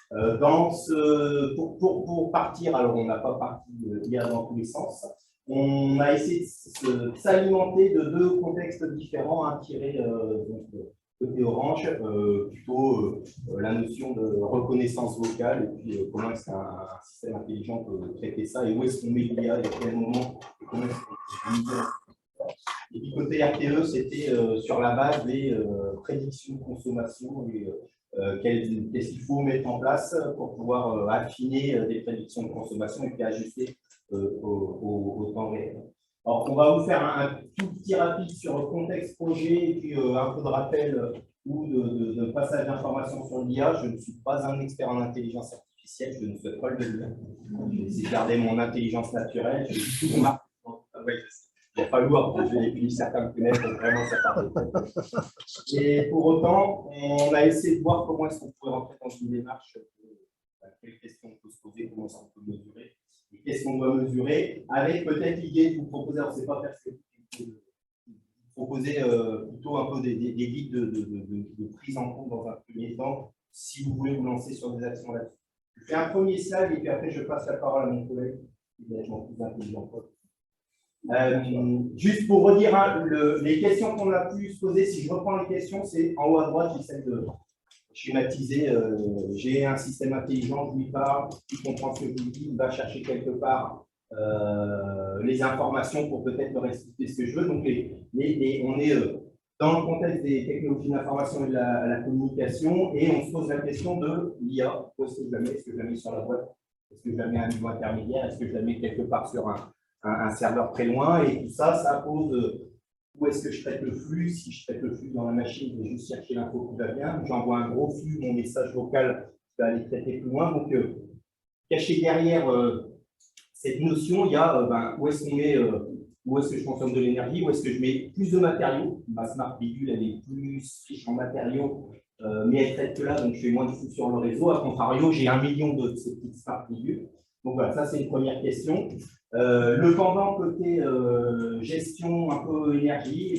participer. Pour partir, alors on n'a pas parti hier dans tous les sens, on a essayé de s'alimenter de deux contextes différents, un tiré côté Orange, plutôt la notion de reconnaissance vocale, et puis comment est-ce qu'un système intelligent peut traiter ça, et où est-ce qu'on met l'IA, et à quel moment, et comment est-ce qu'on... Et puis côté RTE, c'était sur la base des prédictions de consommation, et qu'est-ce qu'il faut mettre en place pour pouvoir affiner des prédictions de consommation et puis ajuster au temps réel. Alors, on va vous faire un tout petit rapide sur le contexte projet et puis un peu de rappel ou de passage d'informations sur l'IA. Je ne suis pas un expert en intelligence artificielle, je ne souhaite pas le devenir. Je vais essayer de garder mon intelligence naturelle. Je vais tout remarquer. Il n'y a pas lourd, je vais définir certains kilomètres, donc vraiment ça part. Et pour autant, on a essayé de voir comment est-ce qu'on pourrait rentrer dans une démarche, quelles questions on peut se poser, comment est-ce qu'on peut mesurer, et qu'est-ce qu'on doit mesurer, avec peut-être l'idée de vous proposer, alors c'est pas perspective, proposer plutôt un peu des guides de prise en compte dans un premier temps, si vous voulez vous lancer sur des actions là-dessus. Je fais un premier slide et puis après je passe la parole à mon collègue, qui est nettement plus intelligent. Juste pour redire les questions qu'on a pu se poser, si je reprends les questions, c'est en haut à droite, j'essaie de schématiser. J'ai un système intelligent, je lui parle, il comprend ce que je lui dis, il va chercher quelque part les informations pour peut-être me restituer ce que je veux. Donc, on est dans le contexte des technologies d'information et de la communication et on se pose la question de l'IA. Est-ce que je la mets? Est-ce que je la mets sur la boîte? Est-ce que je la mets à un niveau intermédiaire? Est-ce que je la mets quelque part sur un serveur très loin? Et tout ça, ça pose où est-ce que je traite le flux. Si je traite le flux dans la machine, je vais juste chercher l'info qui va bien. J'envoie un gros flux, mon message vocal va aller traiter plus loin. Donc, caché derrière cette notion, il y a où est-ce qu'on met, où est-ce que je consomme de l'énergie, où est-ce que je mets plus de matériaux. Ma smart bidule, elle est plus riche en matériaux, mais elle traite que là, donc je fais moins de flux sur le réseau. A contrario, j'ai 1 million de ces petites smart bidules. Donc voilà, ça c'est une première question. Le pendant côté gestion un peu énergie,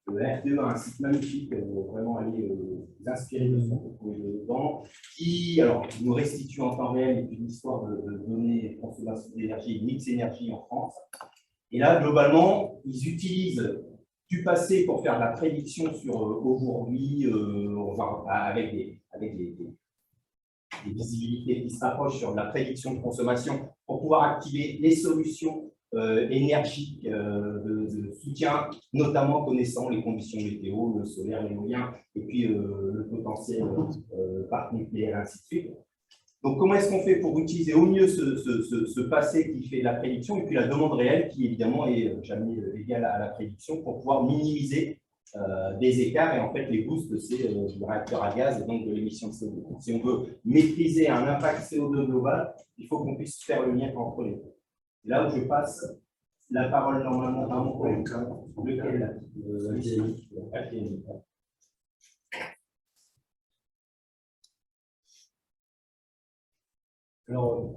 le RTE a un site magnifique, vraiment aller s'inspirer de son pour trouver dedans, qui alors, nous restitue en temps réel une histoire de données de consommation d'énergie et mix énergie en France. Et là, globalement, ils utilisent du passé pour faire de la prédiction sur aujourd'hui, avec des visibilités qui se rapprochent sur la prédiction de consommation pour pouvoir activer les solutions énergiques de soutien, notamment connaissant les conditions météo, le solaire, l'éolien, et puis le potentiel parc nucléaire, et ainsi de suite. Donc, comment est-ce qu'on fait pour utiliser au mieux ce passé qui fait la prédiction et puis la demande réelle qui, évidemment, est jamais égale à la prédiction pour pouvoir minimiser des écarts et en fait les boosts, c'est du réacteur à gaz et donc de l'émission de CO2. Si on veut maîtriser un impact CO2 global, il faut qu'on puisse faire le lien entre les deux. Là où je passe la parole normalement à mon collègue, lequel alors,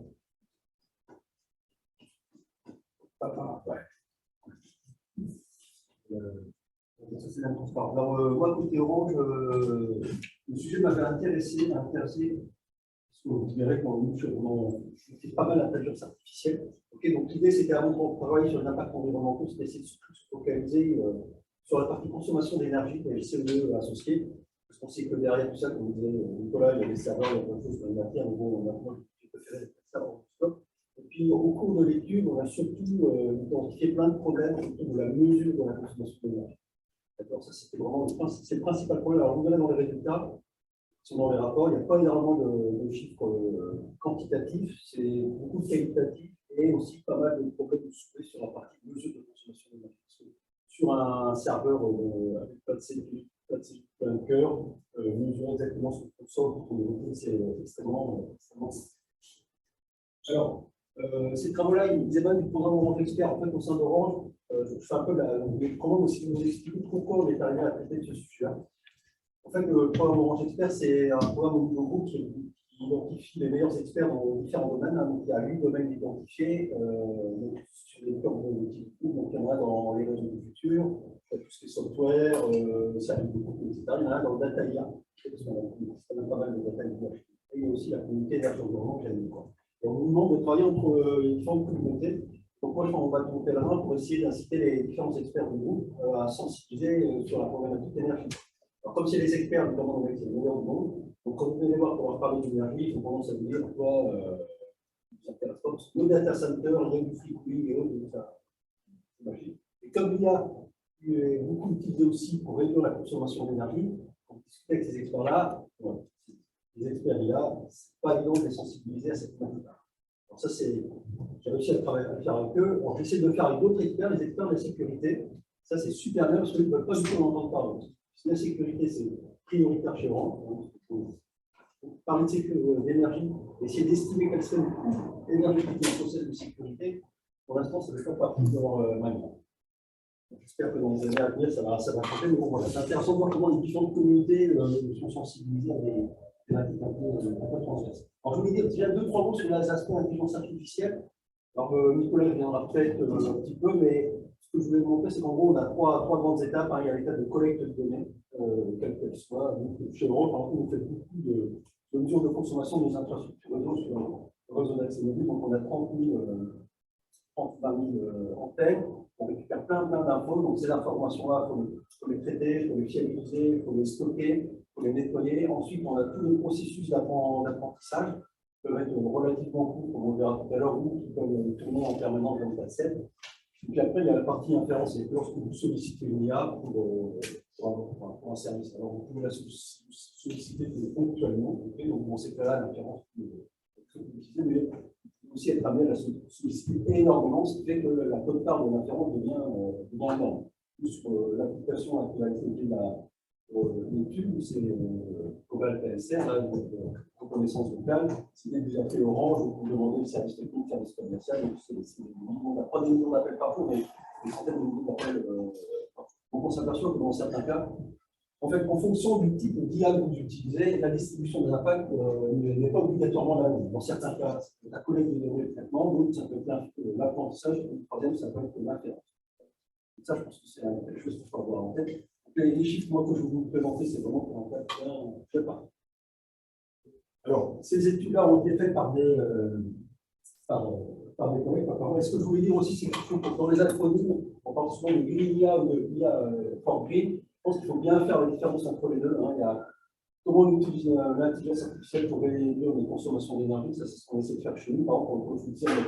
alors, moi, côté Orange, le sujet m'avait intéressé, parce que vous verrez qu'on fait pas mal d'intelligence artificielle. Okay, donc l'idée, c'était avant qu'on travaille sur les impacts environnementaux, c'était d'essayer de se focaliser sur la partie consommation d'énergie et le CO2 associé. Parce qu'on sait que derrière tout ça, comme disait Nicolas, il y a des serveurs, il y a plein de choses dans la matière, mais bon, maintenant, j'ai préféré les serveurs en stock. Et puis, au cours de l'étude, on a surtout identifié plein de problèmes autour de la mesure de la consommation d'énergie. D'accord, ça c'était vraiment le principal problème. Alors, vous verrez dans les résultats, dans les rapports, il n'y a pas énormément de chiffres quantitatifs, c'est beaucoup de qualitatifs et aussi pas mal de problèmes de soulever sur la partie mesure de consommation d'énergie. Sur un serveur avec pas de CPU, pas de cœur, mesurer exactement ce qu'on consomme, c'est extrêmement simple. Alors, ces travaux-là, ils émanent du programme Orange Expert en fait, au sein d'Orange. Je fais un peu le programme aussi pour vous expliquer pourquoi on est arrivé à traiter ce sujet-là. En fait, le programme Orange Expert, c'est un programme au niveau groupe qui identifie les meilleurs experts dans différents domaines. Donc, il y a 8 domaines identifiés sur les différents domaines de donc, il y en a dans les réseaux du futur, tout ce qui est software, services de contenu, etc. Il y en a dans le data IA, parce qu'on a pas mal de data IA. Et et aussi la communauté énergie environnement que j'aime. Et on nous demande de travailler entre les différentes communautés. Donc moi, on va monter la main pour essayer d'inciter les différents experts du groupe à sensibiliser sur la problématique d'énergie. Alors, comme c'est les experts, notamment avec les meilleurs du monde, donc quand vous venez voir pour leur parler d'énergie, ils ont tendance à vous dire pourquoi ça intéresse pas, parce que nos data centers, il y a du free cooling et autres, donc ça, c'est magique. Et comme il y a beaucoup utilisé aussi pour réduire la consommation d'énergie, on discute avec ces experts-là, ouais, les experts IA, c'est pas évident de les sensibiliser à cette thématique-là. Alors ça, c'est, j'ai réussi à faire avec eux. Alors j'essaie de le faire avec d'autres experts, les experts de la sécurité. Ça, c'est super bien parce qu'ils ne veulent pas du tout en entendre parler. Parce que la sécurité, c'est prioritaire chez Orange. Parler de sécurité, d'énergie, essayer d'estimer quel serait le coût énergétique d'un process de sécurité, pour l'instant, ça ne fait pas partie de leur manière. J'espère que dans les années à venir, ça va changer. Mais bon, voilà, c'est intéressant de voir comment les différentes communautés sont sensibilisées à des thématiques un peu transverses. Alors, je voulais dire déjà 2-3 mots sur les aspects d'intelligence artificielle. Alors, Nicolas viendra peut-être un petit peu, mais ce que je voulais vous montrer, c'est qu'en gros, on a trois grandes étapes. Il y a l'étape de collecte de données, quelle qu'elle soit. Donc, chez Europe, par exemple, on fait beaucoup de mesures de consommation de nos infrastructures réseau sur le réseau d'accès mobile. Donc, on a 30 000 antennes. On récupère plein d'infos. Donc, ces informations-là, il faut les traiter, il faut les fiabiliser, il faut les stocker, il faut les nettoyer. Ensuite, on a tout le processus d'apprentissage qui peuvent être relativement courts, comme on verra tout à l'heure, ou qui peuvent tourner en permanence dans le dataset. Et puis après, il y a la partie inférence, c'est lorsque vous sollicitez une IA pour un service. Alors, vous pouvez la solliciter ponctuellement. Donc, dans ces cas-là, l'inférence peut être très utilisée, mais vous pouvez aussi être amené à la solliciter énormément, ce qui fait que la quote-part de l'inférence devient énorme. Sur l'application actualisée de l'étude, c'est Cobalt PSR, là, reconnaissance vocale. Si vous appelez Orange, vous demandez le service technique, le service commercial, on n'a pas des millions d'appels parfois, mais des centaines de millions d'appels. Donc on s'aperçoit que dans certains cas, en fait, en fonction du type d'IA que vous utilisez, la distribution des impacts n'est pas obligatoirement la même. Dans certains cas, c'est la collecte de données de traitement, d'autres, ça peut être l'apprentissage, et le troisième, ça peut être l'inférence. Ça, je pense que c'est quelque chose qu'il faut avoir en tête. Les chiffres moi, que je vais vous présenter, c'est vraiment pour un cas bien, je sais pas. Alors, ces études-là ont été faites par des collègues, pas par moi. Et ce que je voulais dire aussi, c'est que dans les acronymes, on parle souvent de Green IA ou de IA for Green. Je pense qu'il faut bien faire la différence entre les deux. Hein. Il y a comment on utilise l'intelligence artificielle pour réduire les consommations d'énergie. Ça, c'est ce qu'on essaie de faire chez nous. Par exemple, quand je vous disais, on a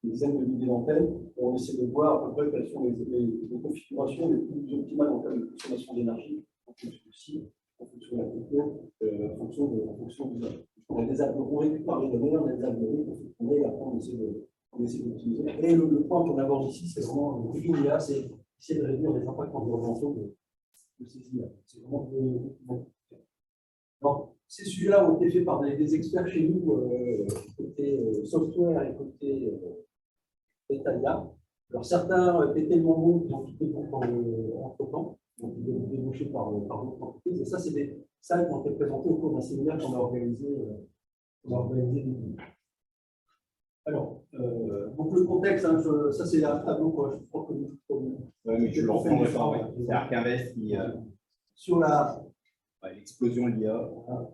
des dizaines de milliers d'antennes. On essaie de voir à peu près quelles sont les configurations les plus optimales en termes de consommation d'énergie, en fonction du site, en fonction de la techno, en fonction du. On récupère les données, on a des algorithmes, et après on essaie d'utiliser. Et le point qu'on aborde ici, c'est vraiment le green IA, c'est essayer de réduire les impacts environnementaux de ces IA. C'est vraiment donc, ces sujets-là ont été faits par des experts chez nous, côté software et côté Italia. Alors, certains étaient tellement bons qu'ils ont quitté le groupe entre-temps, donc ils ont été débauchés par d'autres entreprises. Et ça, c'est des salles qui ont été présentées au cours d'un séminaire qu'on a organisé début. Alors, donc le contexte, hein, ça c'est un tableau, quoi, je crois que oui, mais je le reprends encore. C'est Arc-Invest qui. Sur la. L'explosion de l'IA. Voilà.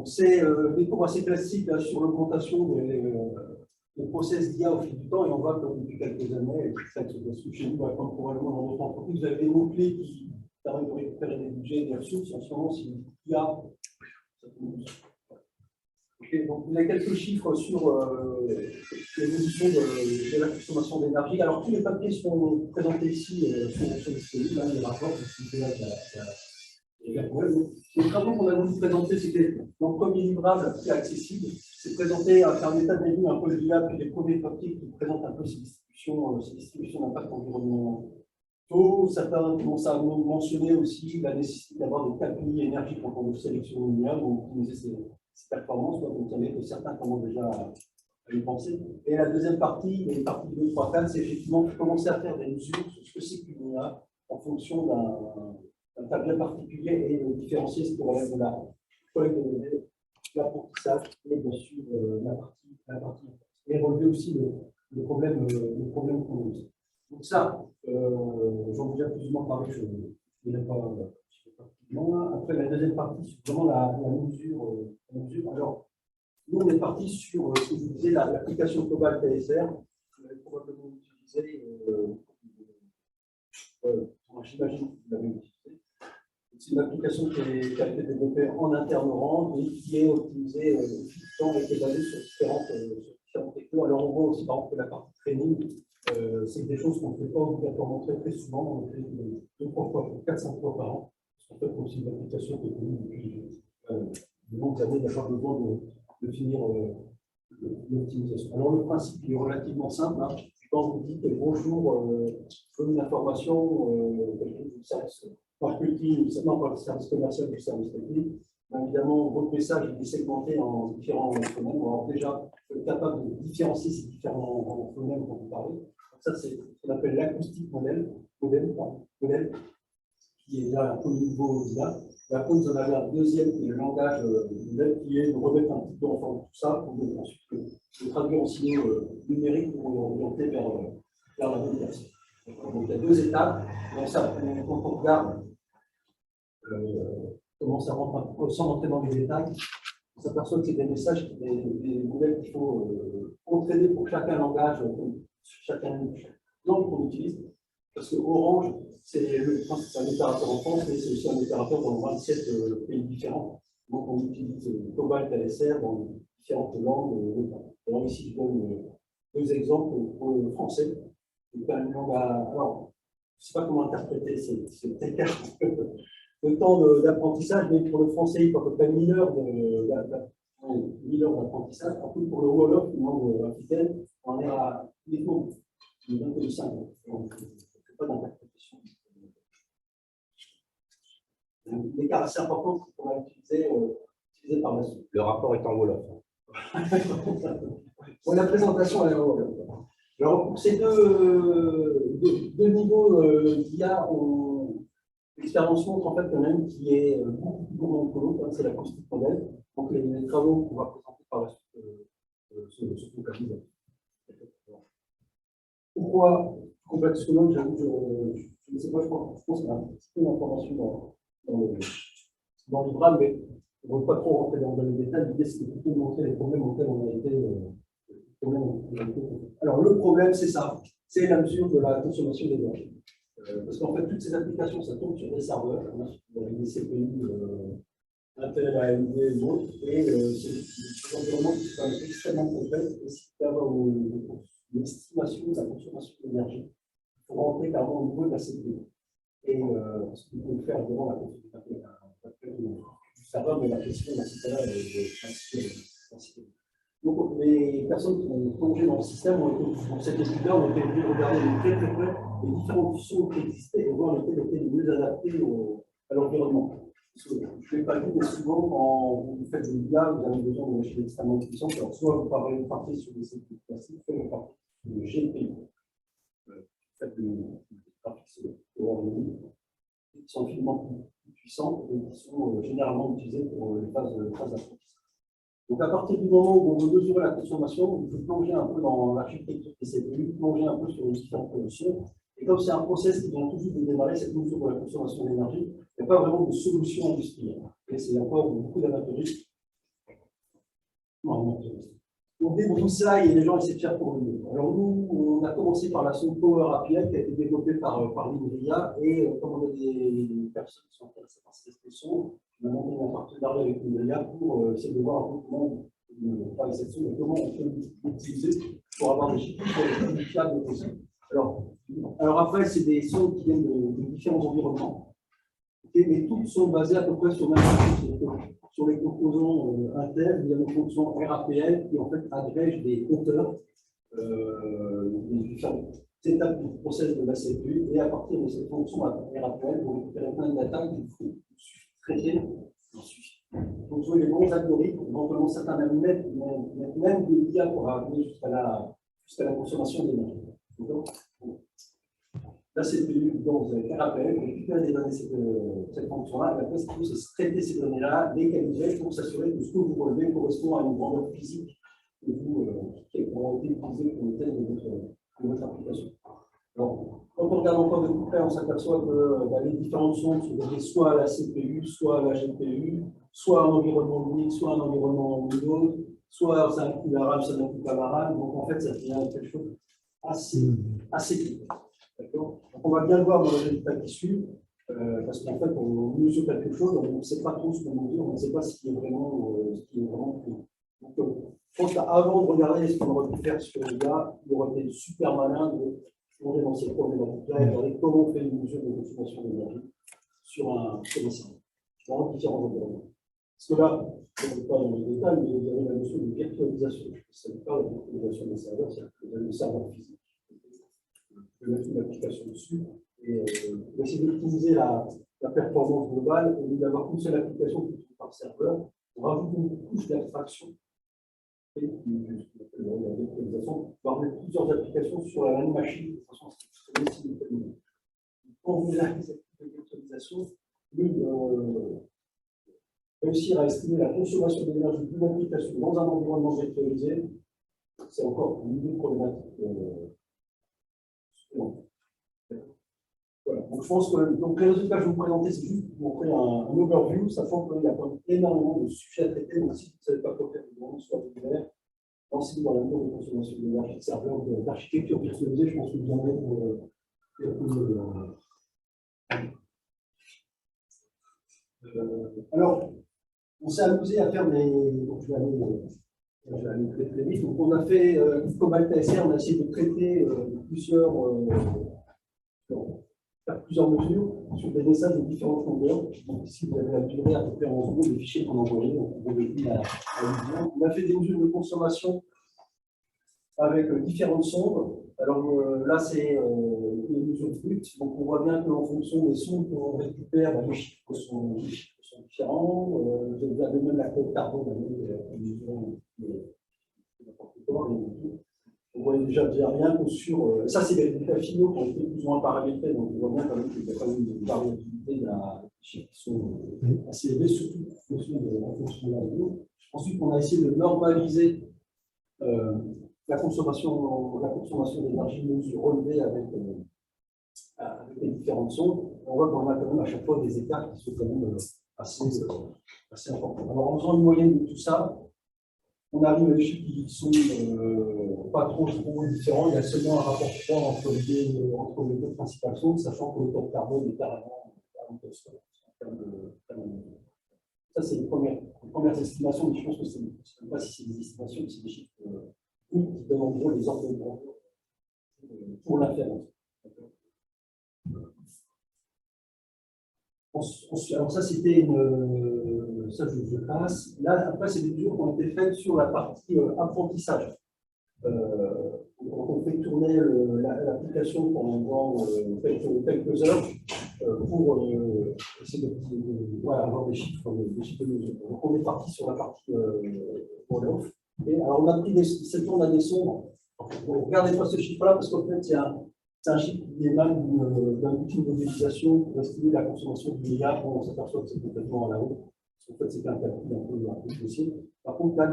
C'est des cours assez classiques là, sur l'augmentation des process d'IA au fil du temps, et on voit que depuis quelques années, ça se passe chez nous, comme probablement dans d'autres entreprises, vous avez des mots-clés qui permettent de récupérer des budgets, des ressources. En ce moment, c'est l'IA. Okay, donc, vous avez quelques chiffres sur l'évolution de la consommation d'énergie. Alors, tous les papiers sont présentés ici sur le site, là, les rapports, les travaux qu'on a voulu présenter, c'était dans le premier livrable qui est accessible. C'est présenté à faire un état des lieux un peu de l'IA, puis les premiers papiers qui présentent un peu ces distributions d'impact environnementaux. Certains commencent à mentionner aussi la nécessité d'avoir des calculs énergie quand on sélectionne une IA, donc optimiser ses performances. Donc, il y avait que certains commencent déjà à y penser. Et la deuxième partie, les parties 2, 3, 4, c'est effectivement commencer à faire des mesures sur ce que c'est qu'une IA en fonction d'un cas bien particulier et différencier ce qui relève de la collecte de données, l'apprentissage et bien sûr la partie. Et relever aussi le problème qu'on a. Donc ça, j'en ai déjà plus ou moins parlé, je ne dirai pas plus loin. Après, la deuxième partie, c'est vraiment la mesure. Alors, nous, on est parti sur ce que je vous disais, l'application globale TSR. Vous l'avez probablement utilisé, j'imagine que vous l'avez utilisé. C'est une application qui a été développée en interne Orange et qui est optimisée au fil du temps et qui est basée sur différentes technos. Alors, on voit aussi, par exemple, que la partie training, c'est des choses qu'on ne fait pas obligatoirement très souvent. On fait 2-3 fois, 4-5 fois par an. En fait, c'est une application qui est connue depuis de longues années. Il n'y a pas besoin de finir l'optimisation. Alors, le principe est relativement simple. Hein. Quand vous dites bonjour, je veux une information, du service marketing, non pas le service commercial, du service technique, évidemment, votre message est segmenté en différents phonèmes. Alors, déjà, vous êtes capable de différencier ces différents phonèmes dont vous parlez. Ça, c'est ce qu'on appelle l'acoustique modèle, qui est là un peu nouveau là. Et après, vous en avez un deuxième qui est le langage modèle, qui est de remettre un petit peu en forme tout ça, pour ensuite le traduire en signaux numériques pour orienter vers la bonne personne. Donc, il y a deux étapes. Donc, ça, quand on regarde comment ça rentre, sans rentrer dans les détails, on s'aperçoit que c'est des messages, des modèles qu'il faut entraîner pour chacun langage, chacun langue qu'on utilise. Parce que Orange, c'est un opérateur en France, mais c'est aussi un opérateur dans 27 pays différents. Donc, on utilise Global TSR dans différentes langues. Alors, ici, je donne deux exemples pour le français. C'est une langue alors, je ne sais pas comment interpréter, c'est très clair. Le temps d'apprentissage, mais pour le français, il faut à peu près 1000 heures d'apprentissage. En plus, pour le Wolof, une langue africaine, on est à uniquement 25 ans. Donc, pas d'interprétation. L'écart assez important qu'on a utilisé par la suite. Le rapport est en Wolof. Bon, la présentation est en Wolof. Alors, pour ces deux niveaux d'IA, l'expérience montre en fait qu'il y en a une qui est beaucoup plus gourmande que l'autre, c'est l'acoustique modèle. Donc, les travaux qu'on va présenter par la suite se focalisent. Pourquoi complexe que l'autre, j'avoue, je ne sais pas, je pense qu'il y a un petit peu d'informations dans l'IBRAM, mais on ne veut pas trop rentrer dans les détails. L'idée, c'est plutôt de montrer les problèmes auxquels on a été. Alors, le problème, c'est ça, c'est la mesure de la consommation d'énergie. Parce qu'en fait, toutes ces applications, ça tombe sur des serveurs, avec des CPU, Intel, AMD et d'autres, et c'est des environnements qui sont extrêmement complexes, et si tu as une estimation de la consommation d'énergie, il faut rentrer carrément au niveau de la CPU. Et ce qu'il faut faire devant la consommation du serveur, mais la question dans ce cas-là est. Donc, les personnes qui ont plongé dans le système ont été, dans cette étude-là, ont été obligées de regarder de très près les différentes options qui existaient et voir lesquelles étaient les mieux adaptées à l'environnement. Je ne l'ai pas dit, mais souvent, quand vous faites de l'IA, vous avez besoin de machines extrêmement puissantes. Alors, soit vous partez sur des CPU classiques, soit vous partez sur le GPU. Vous faites des graphiques qui sont infiniment plus puissantes et qui sont généralement utilisées pour les phases d'apprentissage. Donc, à partir du moment où on veut mesurer la consommation, on peut plonger un peu dans l'architecture des CPU, plonger un peu sur les différentes productions. Et comme c'est un process qui vient tout juste de démarrer, cette mesure de la consommation d'énergie, il n'y a pas vraiment de solution industrielle. Et c'est encore beaucoup d'amateurisme. On découvre tout ça et les gens essaient de faire pour nous. Alors, nous, on a commencé par la sonde Power API qui a été développée par l'INRIA. Et comme on a des personnes qui sont intéressées par cette expression, on a monté un partenariat avec l'INRIA pour essayer de voir un peu comment on peut l'utiliser pour avoir des chiffres les plus fiables possible. Alors après, c'est des sondes qui viennent de différents environnements. Mais toutes sont basées à peu près sur le même principe. Sur les composants internes, il y a une fonction RAPL qui en fait agrège des compteurs, des différentes étapes du process de la CPU, et à partir de cette fonction RAPL, pour récupérer plein de data qu'il faut traiter. Donc, jouer les bons algorithmes, éventuellement certains mettent même de l'IA pour arriver jusqu'à la consommation d'énergie. La CPU, donc vous avez fait rappel, vous récupérez des données de cette fonction-là, et après, ce qu'il faut, c'est traiter ces données-là, les calibrer pour s'assurer que ce que vous relevez correspond à une grandeur physique que vous, qui a été utilisée pour le test de votre application. Alors, quand on regarde encore de plus près, on s'aperçoit que les différentes sondes sont reliées soit à la CPU, soit à la GPU, soit à un environnement Linux, soit à un environnement Windows, soit ça inclut la RAM, ça inclut pas la RAM. Donc en fait, ça devient quelque chose assez vite. D'accord. Donc on va bien le voir dans les résultats qui suivent, parce qu'en fait, on mesure quelque chose, on ne sait pas trop ce qu'on mesure, on ne sait pas ce qui est vraiment pris. Donc, je pense qu'avant de regarder ce qu'on aurait pu faire sur l'IA, il aurait été super malin de plonger dans ces problématiques-là et regarder comment on fait une mesure de consommation d'énergie sur un serveur, dans différents environnements. Parce que là, je ne vais pas dans les détails, mais vous avez la notion de virtualisation. Ça ne veut pas la virtualisation des serveurs, c'est-à-dire que vous avez le serveur physique. Je vais mettre une application dessus et on va essayer d'optimiser la performance globale au lieu d'avoir une seule application qui est par serveur. On rajoute une couche d'abstraction et la virtualisation va mettre plusieurs applications sur la même machine de façon à ce que c'est simultanément. Quand vous avez cette virtualisation, réussir à estimer la consommation d'énergie d'une application dans un environnement virtualisé, c'est encore une idée problématique. Voilà. Donc, je pense que donc, les résultats que je vais vous présenter, c'est juste pour vous montrer un overview, sachant qu'il y a quand même énormément de sujets à traiter. Donc, si vous ne savez pas quoi faire, soit ouvert, lancez-vous dans la mesure de consommation d'énergie de serveur, d'architecture virtualisée, je pense que vous en avez. Alors, on s'est amusé à faire des. Donc, je vais aller très vite. Donc, on a fait, comme AltaSR, on a essayé de traiter faire plusieurs mesures sur des messages de différentes longueurs. Donc, ici, vous avez la durée à peu près en secondes des fichiers qu'on a envoyés. Donc, on a fait des mesures de consommation avec différentes sondes. Alors là, c'est une mesure brute. Donc, on voit bien qu'en fonction des sondes qu'on récupère, les chiffres sont différents. Vous avez même la cote carbone, on voit déjà rien que sur. Ça, c'est des résultats finaux qui ont été plus ou moins paramétrés. Donc, on voit bien quand même qu'il y a quand même des variabilités des chiffres qui sont assez élevés, surtout en fonction de la mesure. Ensuite, on a essayé de normaliser la consommation d'énergie relevée avec les différentes sondes. On voit qu'on a quand même à chaque fois des écarts qui sont quand même assez importants. Alors, en faisant une moyenne de tout ça, on arrive à des chiffres qui sont pas trop différents. Il y a seulement un rapport 3 entre les deux principales sondes, sachant que le taux de carbone est carrément en termes de. Ça, c'est les premières estimations, mais je pense que je ne sais pas si c'est des estimations, c'est des chiffres qui donnent en gros les ordres de grandeur pour l'inférence. Alors ça, c'était une. Ça, je passe. Là, après, c'est des mesures qui ont été faites sur la partie apprentissage. Quand on fait tourner l'application pendant quelques heures pour essayer de avoir des chiffres de mesure. Donc, on est parti sur la partie on-off. Et alors, on a pris cette tourne à des sondes. Regardez pas ce chiffre-là, parce qu'en fait, c'est un chiffre qui émane d'un outil de modélisation pour estimer la consommation du méga. On s'aperçoit que c'est complètement à la hausse. En fait, c'est un calcul un peu possible. Par contre, là,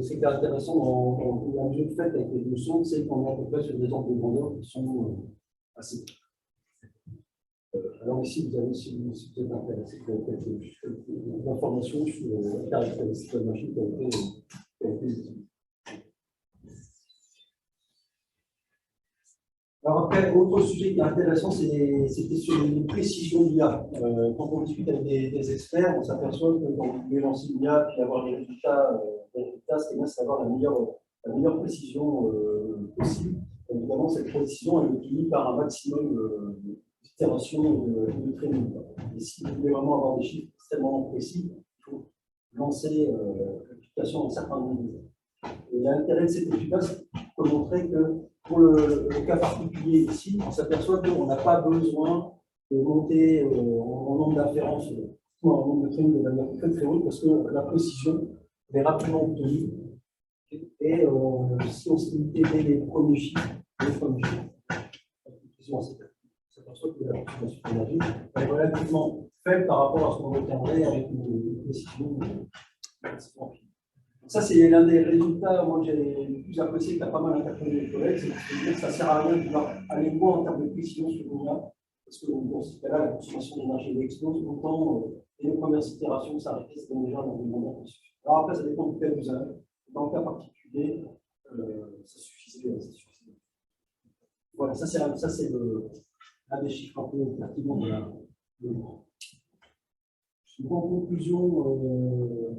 ce qui est intéressant dans la mesure faite avec les deux sondes, c'est qu'on est à peu près sur des ordres de grandeur qui sont assez. Alors ici, vous avez, si vous êtes intéressé, quelques informations sur la caractéristique de la machine qui a été utilisée. Alors après, autre sujet qui est intéressant, c'était sur les précisions d'IA. Quand on discute avec des experts, on s'aperçoit que quand vous voulez lancer l'IA et avoir des résultats, ce qui est bien, c'est d'avoir la meilleure précision possible. Évidemment, cette précision, elle est définie par un maximum d'itérations et de training. Et si vous voulez vraiment avoir des chiffres extrêmement précis, il faut lancer l'application dans certains niveaux. Et l'intérêt de cette étude-là, c'est de montrer que pour le cas particulier ici, on s'aperçoit qu'on n'a pas besoin de monter en nombre d'inférences ou en nombre de training de manière très haute parce que la précision est rapidement obtenue. Et si on se limitait dès les premiers chiffres, la précision, on s'aperçoit que la consommation d'énergie est relativement faible par rapport à ce qu'on obtiendrait avec une précision. Ça, c'est l'un des résultats, moi, que j'ai le plus apprécié, qui a pas mal interpellé les collègues, c'est que ça ne sert à rien de vouloir aller loin en termes de précision sur le là, parce que dans ce cas-là, la consommation d'énergie explose, autant les premières itérations s'arrêtaient, c'était déjà dans le moment. Alors après, ça dépend du cas d'usage. Dans le cas particulier, ça suffisait. Voilà, ça c'est un des chiffres un peu pertinents de la. En conclusion,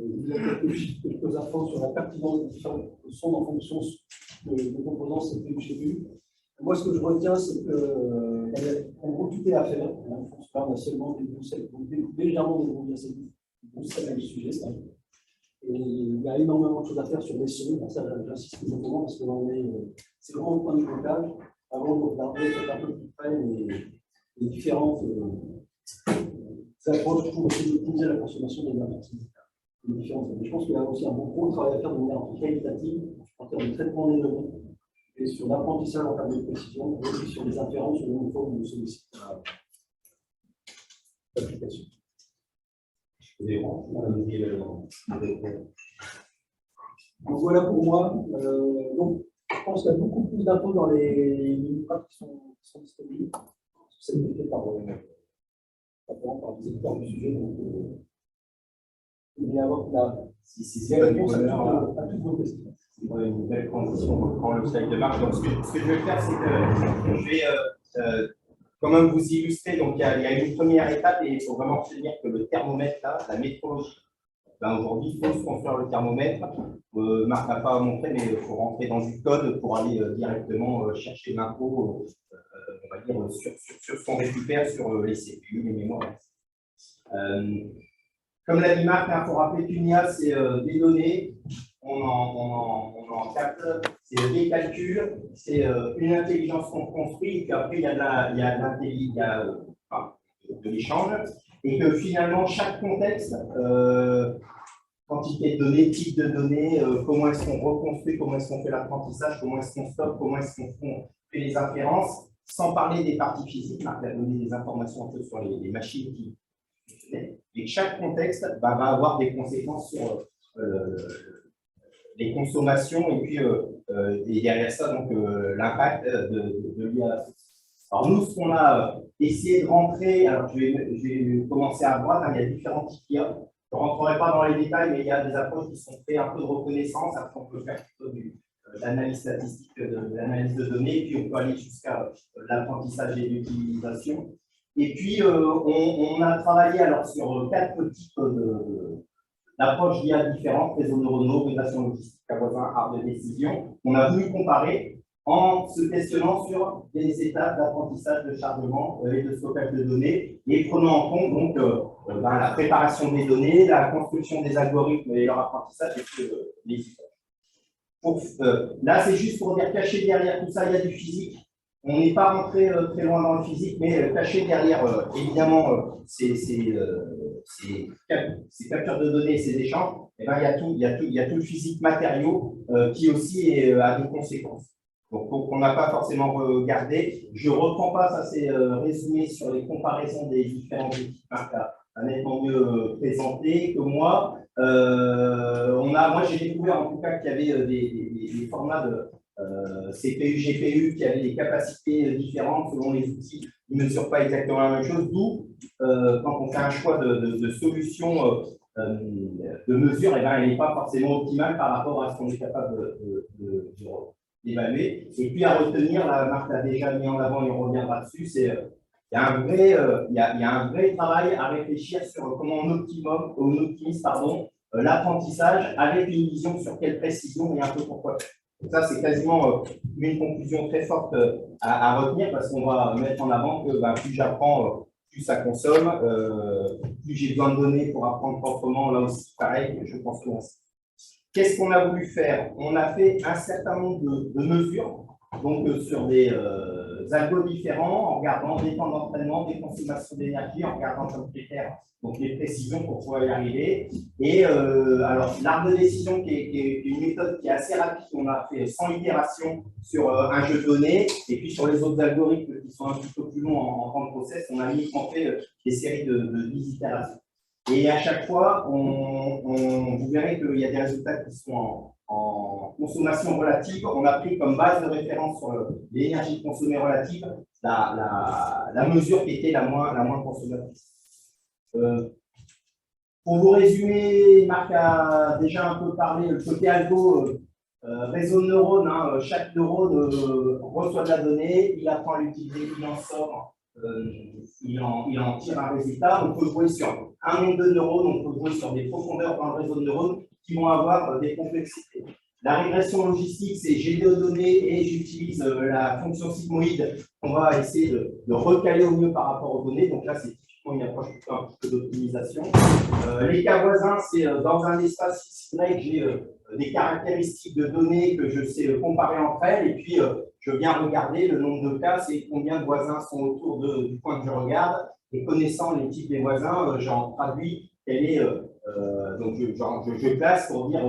il y a quelques infos sur la pertinence des différentes sondes en fonction de composants CPU GPU. Moi, ce que je retiens, c'est qu'en gros, tout est à faire. On a seulement légèrement débrouillé assez vite. C'est le sujet, ça. Et il y a énormément de choses à faire sur les sons. Pour ça, j'insiste beaucoup parce que c'est vraiment le point de blocage. Avant de regarder un peu plus près les différentes approches pour essayer d'optimiser la consommation d'énergie. Je pense qu'il y a aussi un gros travail à faire de manière qualitative en termes de traitement des données et sur l'apprentissage en termes de précision, et aussi sur les inférences sur le niveau où nous sollicitons l'application. Donc voilà pour moi. Donc, je pense qu'il y a beaucoup plus d'infos dans les mini-prates qui sont disponibles. C'est fait par des éditeurs du sujet. Donc, il va y avoir c'est pas du bonheur à toutes vos questions. C'est une belle transition quand le slide de marche. Donc, ce que je vais faire, c'est que je vais quand même vous illustrer. Donc, il y a une première étape et il faut vraiment retenir que le thermomètre, là, la métrologie, ben, aujourd'hui, il faut se construire le thermomètre. Marc n'a pas montré, mais il faut rentrer dans du code pour aller directement chercher l'info, on va dire, sur ce qu'on récupère sur les CPU, les mémoires. Comme l'a dit Marc, il faut rappeler qu'une IA, c'est des données, on en capte, c'est des calculs, c'est une intelligence qu'on construit, et puis après, il y a de l'échange, et que finalement, chaque contexte, quantité de données, type de données, comment est-ce qu'on reconstruit, comment est-ce qu'on fait l'apprentissage, comment est-ce qu'on stocke, comment est-ce qu'on fait les inférences, sans parler des parties physiques. Marc a donné des informations un peu sur les machines qui fonctionnaient. Et chaque contexte va avoir des conséquences sur les consommations et puis et derrière ça, donc l'impact de l'IA. Alors nous, ce qu'on a essayé de rentrer, alors je vais commencer à droite, hein, il y a différents types d'IA. Je ne rentrerai pas dans les détails, mais il y a des approches qui sont faites un peu de reconnaissance. Après, on peut faire plutôt de l'analyse statistique, de l'analyse de données, puis on peut aller jusqu'à l'apprentissage et l'utilisation. Et puis, on a travaillé alors sur 4 types d'approches d'IA différentes, réseaux neuronaux, régulation logistique à voisin, art de décision. On a voulu comparer en se questionnant sur des étapes d'apprentissage, de chargement et de stockage de données, et prenant en compte donc la préparation des données, la construction des algorithmes et leur apprentissage, et puis les usages. Là, c'est juste pour dire caché derrière tout ça, il y a du physique. On n'est pas rentré très loin dans le physique, mais caché derrière, évidemment, ces captures de données, ces échanges, eh ben, il y a tout le physique matériau qui aussi a des conséquences. Donc, on n'a pas forcément regardé. Je ne reprends pas, ça c'est résumé sur les comparaisons des différentes équipes. Marc a nettement mieux présenté que moi. Moi, j'ai découvert en tout cas qu'il y avait des formats de CPU, GPU qui avaient des capacités différentes selon les outils. Ils ne mesurent pas exactement la même chose. D'où, quand on fait un choix de solution de mesure, eh ben, elle n'est pas forcément optimale par rapport à ce qu'on est capable d'évaluer. Et puis à retenir, la Marc l'a déjà mis en avant et on reviendra dessus, c'est il y a un vrai travail à réfléchir sur comment on optimise l'apprentissage avec une vision sur quelle précision et un peu pourquoi. Donc ça, c'est quasiment une conclusion très forte à retenir parce qu'on va mettre en avant que plus j'apprends, plus ça consomme, plus j'ai besoin de données pour apprendre proprement. Là aussi, pareil, je pense que qu'est-ce qu'on a voulu faire? On a fait un certain nombre de mesures, donc sur des algos différents, en regardant des temps d'entraînement, des consommations d'énergie, en regardant comme critères donc les précisions pour pouvoir y arriver. Et alors, l'arbre de décision, qui est une méthode qui est assez rapide, on a fait 100 itérations sur un jeu de données, et puis sur les autres algorithmes qui sont un petit peu plus longs en temps de process, on a mis en fait des séries de 10 itérations. Et à chaque fois, vous verrez qu'il y a des résultats qui sont en consommation relative. On a pris comme base de référence sur l'énergie consommée relative la mesure qui était la moins consommatrice. Pour vous résumer, Marc a déjà un peu parlé, le côté algo, réseau de neurones, hein, chaque neurone reçoit de la donnée, il apprend à l'utiliser, il en sort, il en tire un résultat. On peut jouer sur un nombre de neurones, on peut jouer sur des profondeurs dans le réseau de neurones qui vont avoir des complexités. La régression logistique, c'est j'ai des données et j'utilise la fonction sigmoïde qu'on va essayer de recaler au mieux par rapport aux données. Donc là, c'est typiquement une approche plutôt un petit peu d'optimisation. Les cas voisins, c'est dans un espace Y, j'ai des caractéristiques de données que je sais comparer entre elles, et puis je viens regarder le nombre de cas, c'est combien de voisins sont autour du point que je regarde, et connaissant les types des voisins, j'en traduis quelle est, donc je classe pour dire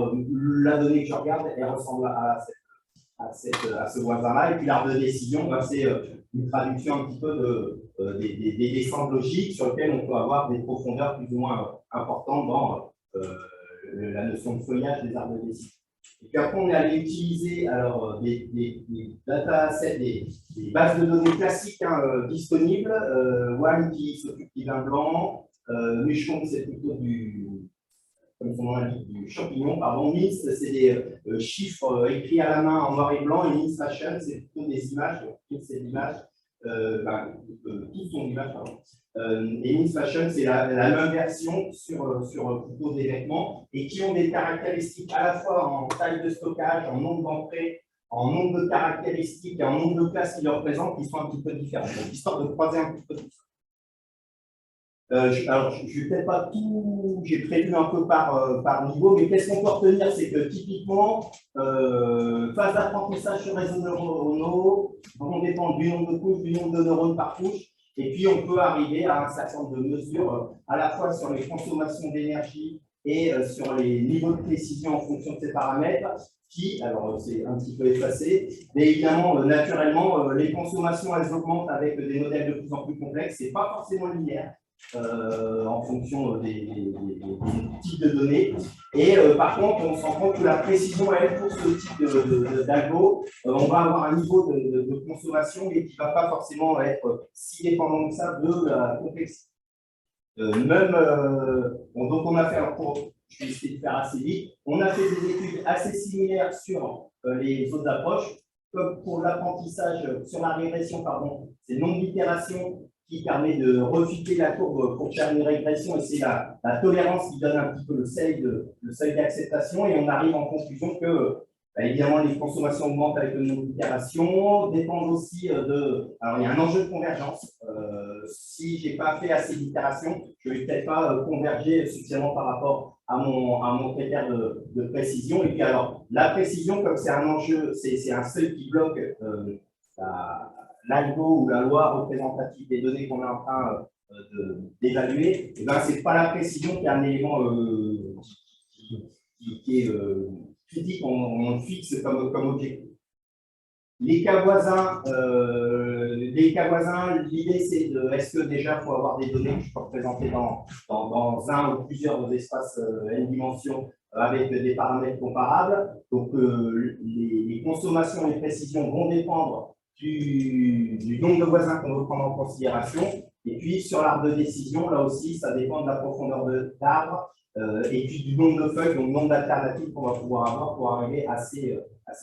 la donnée que je regarde, elle ressemble à ce voisin-là, et puis l'arbre de décision, c'est une traduction un petit peu des descentes logiques sur lesquelles on peut avoir des profondeurs plus ou moins importantes dans la notion de feuillage des arbres de décision. Et puis après, on est allé utiliser alors, des datasets, des bases de données classiques disponibles. One qui s'occupe du vin blanc, Mushroom, c'est plutôt comme son nom l'indique, du champignon, pardon. MINST, c'est des chiffres écrits à la main en noir et blanc, et MINST Fashion, c'est plutôt des images, c'est l'image, tous sont d'images, pardon. Et MINST Fashion, c'est la même version sur plutôt des vêtements, et qui ont des caractéristiques à la fois en taille de stockage, en nombre d'entrées, en nombre de caractéristiques et en nombre de classes qui les représentent, qui sont un petit peu différentes. Donc, histoire de croiser un petit peu tout ça. Alors, je ne vais peut-être pas tout, j'ai prévu un peu par niveau, mais qu'est-ce qu'on peut retenir, c'est que typiquement, phase d'apprentissage sur réseau neuronaux vont dépendre du nombre de couches, du nombre de neurones par couche, et puis on peut arriver à un certain nombre de mesures, à la fois sur les consommations d'énergie et sur les niveaux de précision en fonction de ces paramètres, qui, alors c'est un petit peu effacé, mais évidemment, naturellement, les consommations, elles augmentent avec des modèles de plus en plus complexes, ce n'est pas forcément linéaire. En fonction des types de données. Et par contre, on se rend compte que la précision, elle, pour ce type d'algo, on va avoir un niveau de consommation, mais qui ne va pas forcément être si dépendant que ça de la complexité. Donc on a fait, je vais essayer de faire assez vite, on a fait des études assez similaires sur les autres approches, comme pour l'apprentissage, sur la régression, pardon, c'est le nombre d'itérations qui permet de refiler la courbe pour faire une régression, et c'est la tolérance qui donne un petit peu le seuil d'acceptation, et on arrive en conclusion que, évidemment, les consommations augmentent avec le nombre d'itérations, dépendent aussi Alors, il y a un enjeu de convergence. Si je n'ai pas fait assez d'itérations, je ne vais peut-être pas converger suffisamment par rapport à mon critère de précision. Et puis, alors, la précision, comme c'est un enjeu, c'est un seuil qui bloque l'algo ou la loi représentative des données qu'on est en train d'évaluer, ce n'est pas la précision qui est un élément qui est critique, on le fixe comme objectif. Les cas voisins, l'idée c'est est-ce que déjà il faut avoir des données que je peux représenter dans un ou plusieurs espaces n dimensions avec des paramètres comparables. Donc les consommations et les précisions vont dépendre du nombre de voisins qu'on veut prendre en considération. Et puis, sur l'arbre de décision, là aussi, ça dépend de la profondeur d'arbre et puis du nombre de feuilles, donc le nombre d'alternatives qu'on va pouvoir avoir pour arriver à ces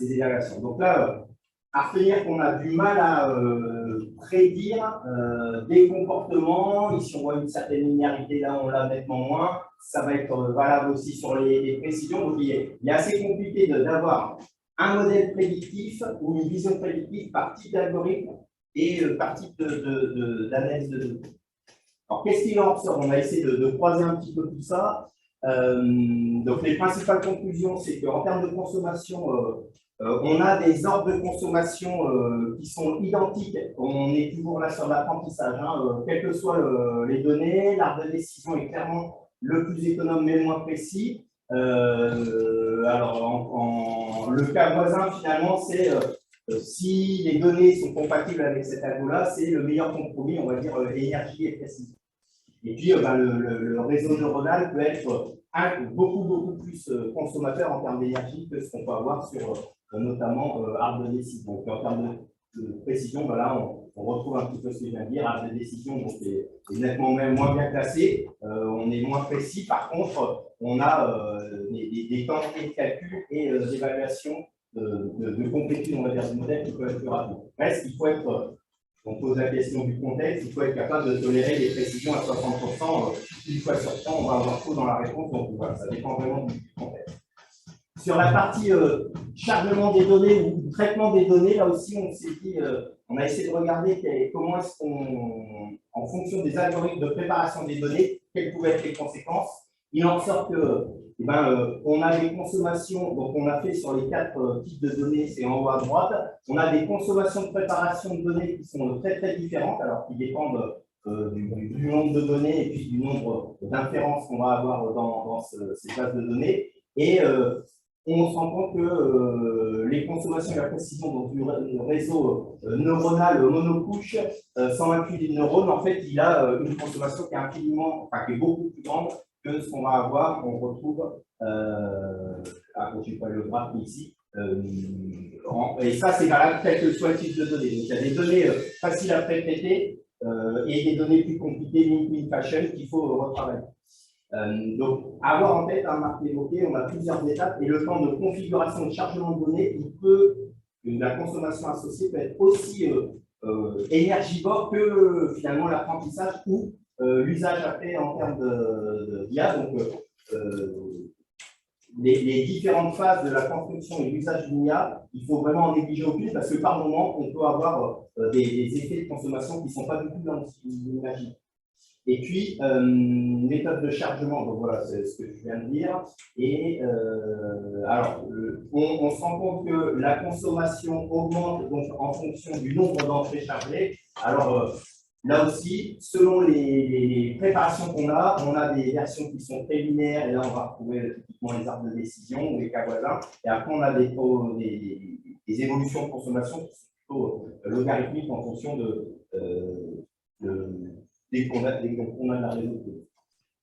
évaluations. Donc là, à retenir qu'on a du mal à prédire des comportements. Ici, on voit une certaine linéarité, là, on l'a nettement moins. Ça va être valable aussi sur les précisions. Donc, il est assez compliqué d'avoir un modèle prédictif ou une vision prédictive par type d'algorithme et par type d'analyse de données. Alors, qu'est-ce qu'il en ressort? On a essayé de croiser un petit peu tout ça. Donc, les principales conclusions, c'est qu'en termes de consommation, on a des ordres de consommation qui sont identiques. On est toujours là sur l'apprentissage. Quelles que soient les données, l'arbre de décision est clairement le plus économe mais le moins précis. Alors, le cas voisin, finalement, c'est si les données sont compatibles avec cet algo-là, c'est le meilleur compromis, on va dire, énergie et précision. Et puis, le réseau neuronal peut être beaucoup plus consommateur en termes d'énergie que ce qu'on peut avoir sur notamment arbre de décision. Donc, en termes de précision, voilà, on retrouve un petit peu ce que je viens de dire. Arbre de décision, donc est nettement même moins bien classé. On est moins précis. Par contre, on a des temps de calcul et d'évaluation de complétude, on va dire, du modèle qui peuvent être plus rapides. Reste, il faut être, on pose la question du contexte, il faut être capable de tolérer des précisions à 60%. Une fois sur 100, on va avoir faux dans la réponse. Donc, voilà, ça dépend vraiment du contexte. Sur la partie chargement des données ou traitement des données, là aussi, on s'est dit, on a essayé de regarder comment est-ce qu'on, en fonction des algorithmes de préparation des données, quelles pouvaient être les conséquences. Il en sort que, on a des consommations, donc on a fait sur les 4 types de données, c'est en haut à droite, on a des consommations de préparation de données qui sont très différentes, alors qui dépendent du nombre de données et puis du nombre d'inférences qu'on va avoir dans ces bases de données. Et on se rend compte que les consommations et la précision donc, du réseau neuronal monocouche, sans inclure des neurones, en fait, il a une consommation qui est infiniment, enfin, qui est beaucoup plus grande que ce qu'on va avoir, qu'on retrouve, je n'ai pas le graphe ici, et ça, c'est valable quel que soit le type de données. Donc, il y a des données faciles à traiter et des données plus compliquées, link fashion, qu'il faut retravailler. Donc, avoir en tête, Marc l'évoqué, on a plusieurs étapes et le temps de configuration et de chargement de données, la consommation associée peut être aussi énergivore que finalement l'apprentissage ou l'usage après en termes d'IA. Donc, les différentes phases de la construction et l'usage d'une IA, il faut vraiment en négliger aucune parce que par moment, on peut avoir des effets de consommation qui ne sont pas du tout dans ce qu'on imagine. Et puis, méthode de chargement, donc voilà, c'est ce que je viens de dire. Et alors, on se rend compte que la consommation augmente donc, en fonction du nombre d'entrées chargées. Alors, là aussi, selon les préparations qu'on a, on a des versions qui sont très linéaires, et là, on va retrouver typiquement les arbres de décision ou les cas voisins. Et après, on a des évolutions de consommation qui sont plutôt logarithmiques en fonction dès qu'on a de la réseau.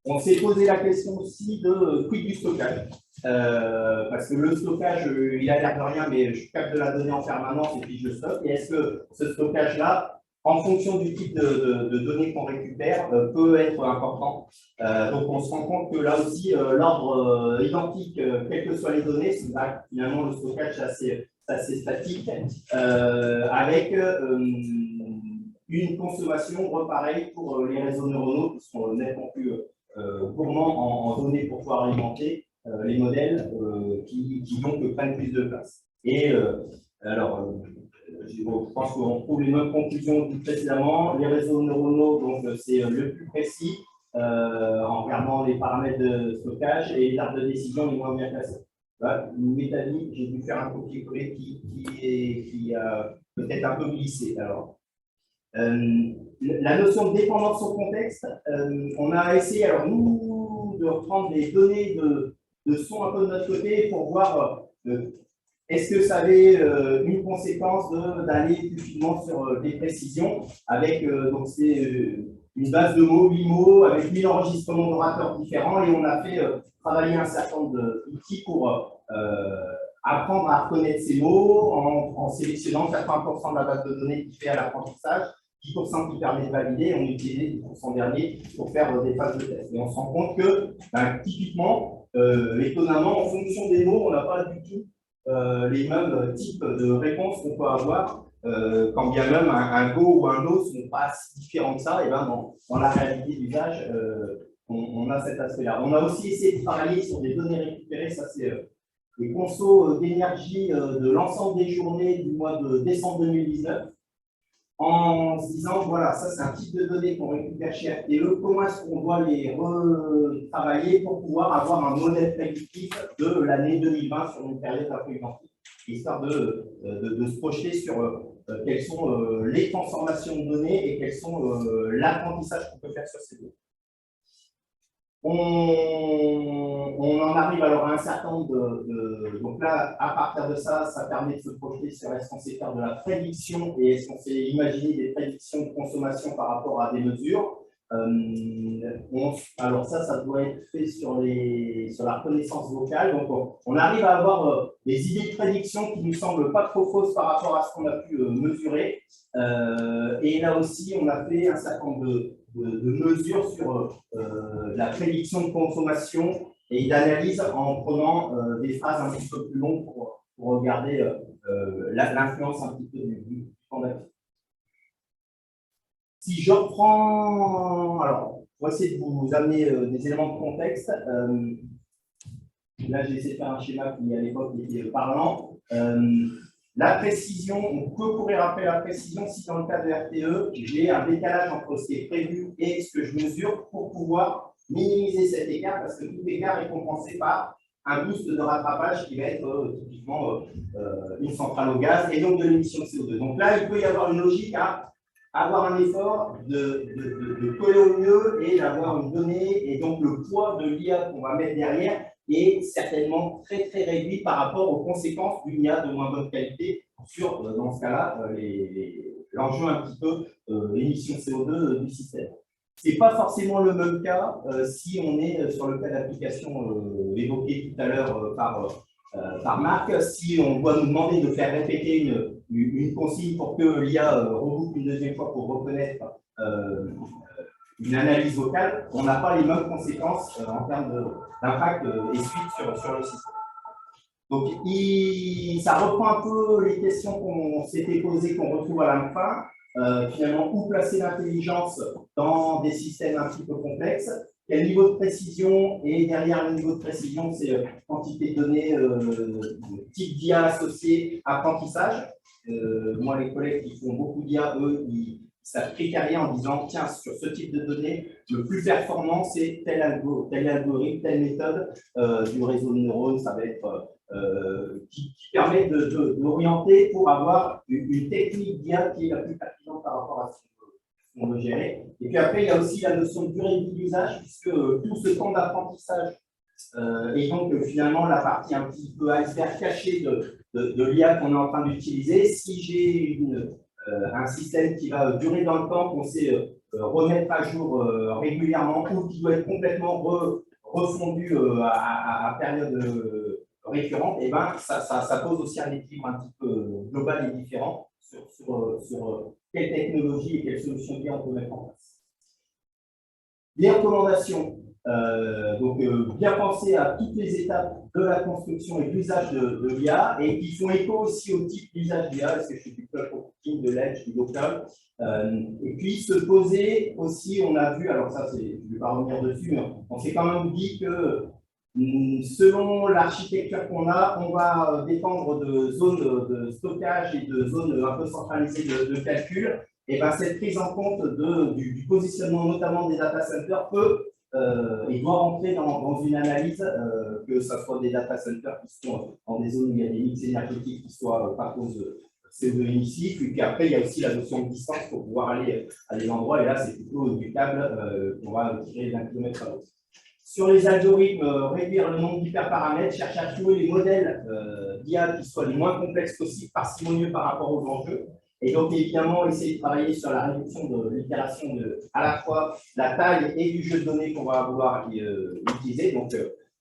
On s'est posé la question aussi de quid du stockage. Parce que le stockage, il a l'air de rien, mais je capte de la donnée en permanence et puis je stocke. Et est-ce que ce stockage-là, en fonction du type de données qu'on récupère, peut être important? Donc on se rend compte que là aussi, l'ordre identique, quelles que soient les données, finalement le stockage c'est assez statique, avec une consommation pareille pour les réseaux neuronaux qui sont nettement plus gourmands en données pour pouvoir alimenter les modèles qui donc prennent plus de place. Et alors, je pense qu'on trouve les mêmes conclusions que précédemment. Les réseaux neuronaux, donc c'est le plus précis en regardant les paramètres de stockage et les arbres de décision les moins bien classés. Voilà, une métanie, j'ai dû faire un copier-coller qui a peut-être un peu glissé. Alors, la notion de dépendance au contexte, on a essayé, alors nous, de reprendre des données de son un peu de notre côté pour voir est-ce que ça avait une conséquence d'aller plus finement sur des précisions avec, donc c'est une base de mots, 8 mots, avec 1000 enregistrements d'orateurs différents et on a fait travailler un certain nombre d'outils pour apprendre à reconnaître ces mots en sélectionnant 80% de la base de données qui fait à l'apprentissage, 10% qui permet de valider, on utilisait 10% dernier pour faire des phases de test. Et on se rend compte que, typiquement, étonnamment, en fonction des mots, on n'a pas du tout les mêmes types de réponses qu'on peut avoir, quand bien même un go ou un no ne sont pas si différents que ça, et ben dans la réalité d'usage, on a cet aspect-là. On a aussi essayé de travailler sur des données récupérées, ça c'est les consos d'énergie de l'ensemble des journées du mois de décembre 2019, en se disant, voilà, ça c'est un type de données qu'on récupère chez RTE, comment est-ce qu'on doit les retravailler pour pouvoir avoir un modèle prédictif de l'année 2020 sur une période un peu identique, histoire de se projeter sur quelles sont les transformations de données et quels sont l'apprentissage qu'on peut faire sur ces données. On en arrive alors à un certain nombre donc là, à partir de ça, ça permet de se projeter sur est-ce qu'on sait faire de la prédiction et est-ce qu'on sait imaginer des prédictions de consommation par rapport à des mesures. Alors ça doit être fait sur la reconnaissance vocale. Donc, on arrive à avoir des idées de prédiction qui nous semblent pas trop fausses par rapport à ce qu'on a pu mesurer. Et là aussi, on a fait un certain nombre de mesures sur la prédiction de consommation et d'analyse en prenant des phrases un petit peu plus longues pour regarder l'influence un petit peu du temps d'action. Si je reprends, alors, pour essayer de vous amener des éléments de contexte, là j'ai essayé de faire un schéma qui à l'époque était parlant. La précision, on peut courir après la précision si dans le cas de RTE, j'ai un décalage entre ce qui est prévu et ce que je mesure pour pouvoir minimiser cet écart, parce que tout écart est compensé par un boost de rattrapage qui va être typiquement une centrale au gaz et donc de l'émission de CO2. Donc là, il peut y avoir une logique à avoir un effort de coller au mieux et d'avoir une donnée, et donc le poids de l'IA qu'on va mettre derrière est certainement très très réduit par rapport aux conséquences d'une IA de moins bonne qualité sur, dans ce cas-là, l'enjeu un petit peu émission CO2 du système. Ce n'est pas forcément le même cas si on est sur le cas d'application évoqué tout à l'heure par Marc. Si on doit nous demander de faire répéter une consigne pour que l'IA reboucle une deuxième fois pour reconnaître une analyse vocale, on n'a pas les mêmes conséquences en termes d'impact et suite sur le système. Donc, ça reprend un peu les questions qu'on s'était posées, qu'on retrouve à la fin. Finalement, où placer l'intelligence dans des systèmes un petit peu complexes, quel niveau de précision, et derrière le niveau de précision, c'est quantité de données, type d'IA associé, apprentissage. Moi, les collègues qui font beaucoup d'IA, eux, ils savent critérier en disant, tiens, sur ce type de données, le plus performant, c'est tel algorithme, telle méthode du réseau de neurones, ça va être qui permet d'orienter pour avoir une technique d'IA qui est la plus pertinente par rapport à ce qu'on veut gérer. Et puis après, il y a aussi la notion de durée de vie d'usage, puisque tout ce temps d'apprentissage et donc finalement la partie un petit peu iceberg caché de l'IA qu'on est en train d'utiliser. Si j'ai un système qui va durer dans le temps, qu'on sait remettre à jour régulièrement, ou qui doit être complètement refondu à période récurrente, et ben, ça pose aussi un équilibre un petit peu global et différent sur quelle technologie et quelles solutions d'IA on peut mettre en place. Les recommandations. Donc, bien penser à toutes les étapes de la construction et de l'usage de l'IA, et qui font écho aussi au type d'usage d'IA, est-ce que je suis du cloud computing, de l'edge, du local, et puis se poser aussi, on a vu, alors ça, je ne vais pas revenir dessus, mais on s'est quand même dit que selon l'architecture qu'on a, on va dépendre de zones de stockage et de zones un peu centralisées de calcul. Et ben, cette prise en compte du positionnement notamment des data centers peut et doit rentrer dans une analyse, que ce soit des data centers qui sont dans des zones où il y a des mix énergétiques qui soient par cause de CO2 émissif. Et puis après, il y a aussi la notion de distance pour pouvoir aller à des endroits. Et là, c'est plutôt du câble qu'on va tirer d'un kilomètre à l'autre. Sur les algorithmes, réduire le nombre d'hyperparamètres, chercher à trouver les modèles d'IA qui soient les moins complexes possibles, parcimonieux par rapport aux enjeux. Et donc, évidemment, essayer de travailler sur la réduction de l'itération de à la fois la taille et du jeu de données qu'on va vouloir utiliser. Donc,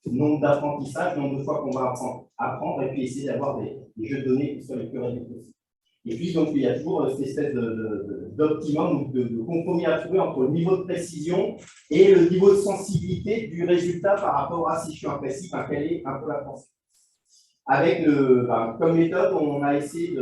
nombre d'apprentissages, nombre de fois qu'on va apprendre, et puis essayer d'avoir des jeux de données qui soient les plus réduits possibles. Et puis, donc, il y a toujours cette espèce d'optimum ou de compromis à trouver entre le niveau de précision et le niveau de sensibilité du résultat par rapport à si je suis imprécis, quelle est un peu la pensée. Avec comme méthode, on a essayé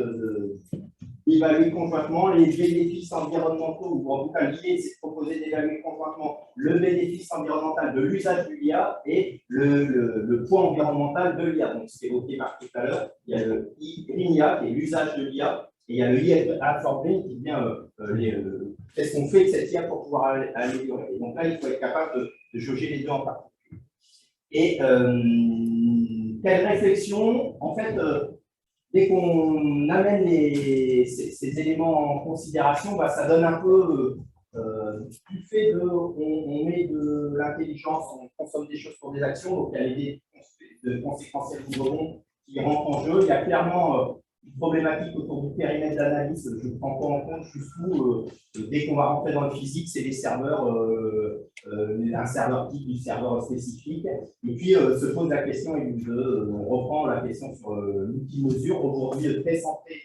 d'évaluer conjointement les bénéfices environnementaux, ou en tout cas l'idée c'est de proposer d'évaluer conjointement le bénéfice environnemental de l'usage de l'IA et le poids environnemental de l'IA. Donc, ce qu'évoquait Marc tout à l'heure, il y a le IA qui est l'usage de l'IA, et il y a le IA absorbing qui vient qu'est-ce qu'on fait de cette IA pour pouvoir améliorer. Et donc là, il faut être capable de jauger les deux en partie. Et quelle réflexion, en fait, dès qu'on amène ces éléments en considération, ça donne un peu du fait de on met de l'intelligence, on consomme des choses pour des actions, donc il y a l'idée de conséquentiel du rebond qui rentre en jeu. Il y a clairement problématique autour du périmètre d'analyse, je prends pas en compte jusqu'où, dès qu'on va rentrer dans le physique, c'est les serveurs, un serveur type du serveur spécifique. Et puis se pose la question, on reprend la question sur l'outil mesure, aujourd'hui très centré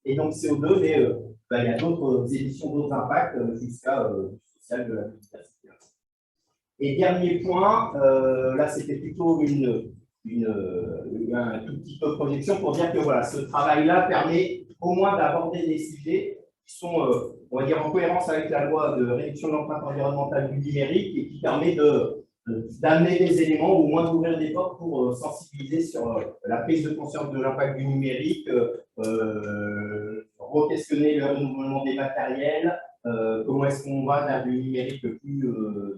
et donc CO2, mais il y a d'autres émissions, d'autres impacts jusqu'à social de la biodiversité. Et dernier point, là c'était plutôt un tout petit peu de projection pour dire que voilà, ce travail-là permet au moins d'aborder des sujets qui sont, on va dire, en cohérence avec la loi de réduction de l'empreinte environnementale du numérique et qui permet d'amener des éléments, ou au moins d'ouvrir des portes pour sensibiliser sur la prise de conscience de l'impact du numérique, re-questionner le renouvellement des matériels, comment est-ce qu'on va vers du numérique plus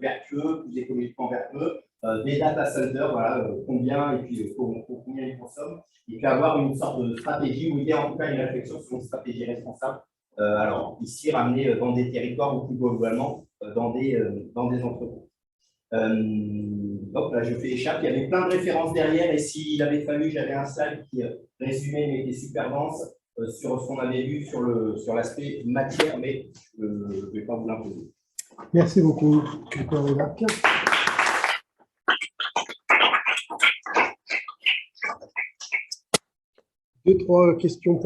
vertueux, plus économiquement vertueux, des data centers, voilà, combien et puis combien ils consomment, et puis avoir une sorte de stratégie, ou il y a en tout cas une réflexion sur une stratégie responsable. Alors, ici, ramener dans des territoires ou plus globalement dans des entreprises. Donc là, je fais échappe. Il y avait plein de références derrière, et s'il avait fallu, j'avais un slide qui résumait, mais qui est super dense, sur ce qu'on avait vu sur l'aspect matière, mais je ne vais pas vous l'imposer. Merci beaucoup. 2-3 questions.